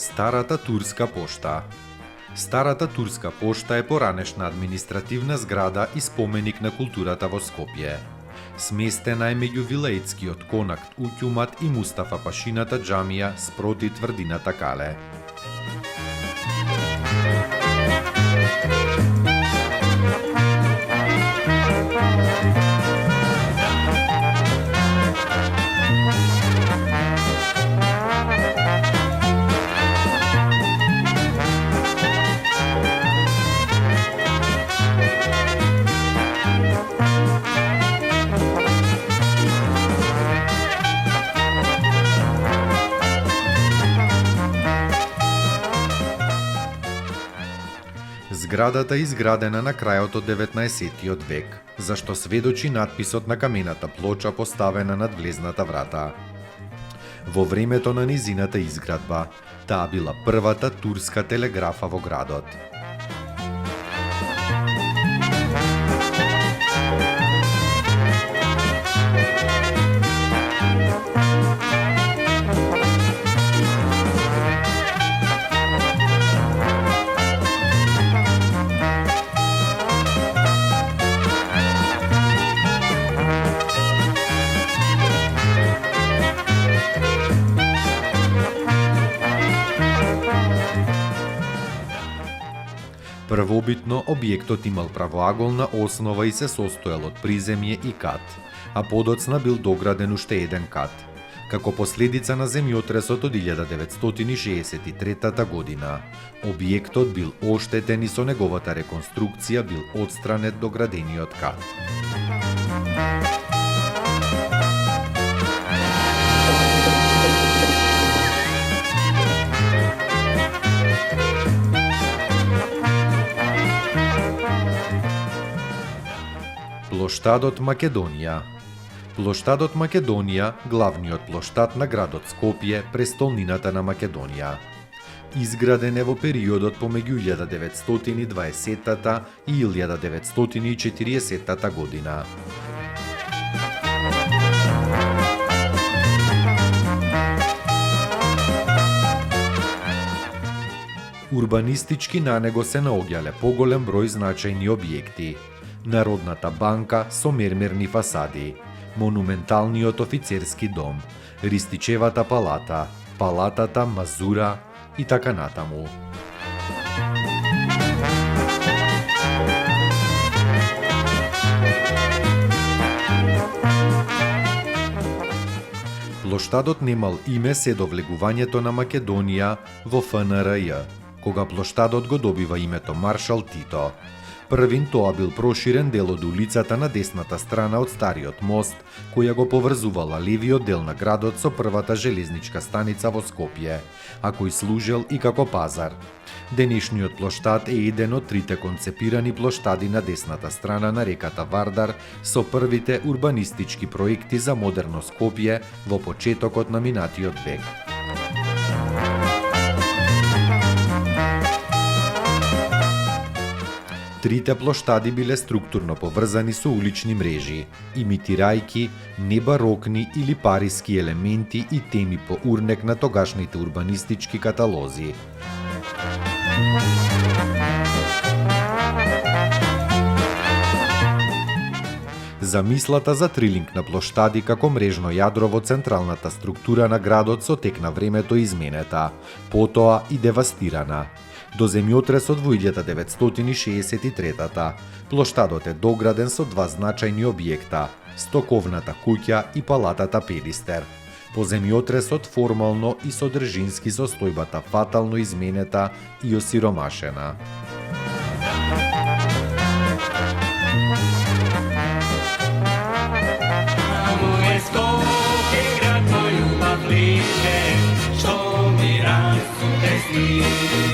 Старата турска пошта. Старата турска пошта е поранешна административна зграда и споменик на културата во Скопје. Сместена е меѓу вилеитскиот конакт Уќумат и Мустафа Пашината џамија спроти тврдината Кале. Зградата е изградена на крајот од 19-тиот век, за што сведочи надписот на камената плоча поставена над влезната врата. Во времето на низината изградба, таа била првата турска телеграфа во градот. Првобитно објектот имал правоаголна основа и се состоел од приземје и кат, а подоцна бил дограден уште еден кат. Како последица на земјотресот од 1963 година, објектот бил оштетен и со неговата реконструкција бил отстранет доградениот кат. Плоштадот Македонија. Плоштадот Македонија, главниот плоштад на градот Скопје, престолнината на Македонија. Изграден е во периодот помеѓу 1920 и 1940 година. Урбанистички на него се наоѓале поголем број значајни објекти. Народната банка со мермерни фасади, монументалниот офицерски дом, Ристичевата палата, палатата Мазура и така натаму. Плоштадот немал име се до влегувањето на Македонија во ФНРЈ, кога плоштадот го добива името Маршал Тито. Првин тоа бил проширен дел од улицата на десната страна од стариот мост, која го поврзувала левиот дел на градот со првата железничка станица во Скопје, а кој служел и како пазар. Денешниот плоштад е еден од трите концепирани плоштади на десната страна на реката Вардар со првите урбанистички проекти за модерно Скопје во почетокот на минатиот век. Трите плоштади биле структурно поврзани со улични мрежи, имитирајќи небарокни или париски елементи и теми по урнек на тогашните урбанистички каталози. Замислата за трилинг на плоштади како мрежно јадро во централната структура на градот со тек на времето изменета, потоа и девастирана. До земјотресот во 1963 плоштадот е дограден со два значајни објекта – стоковната куќа и палатата Педистер. По земјотресот формално и содржински состојбата фатално изменета и осиромашена. Што ми расу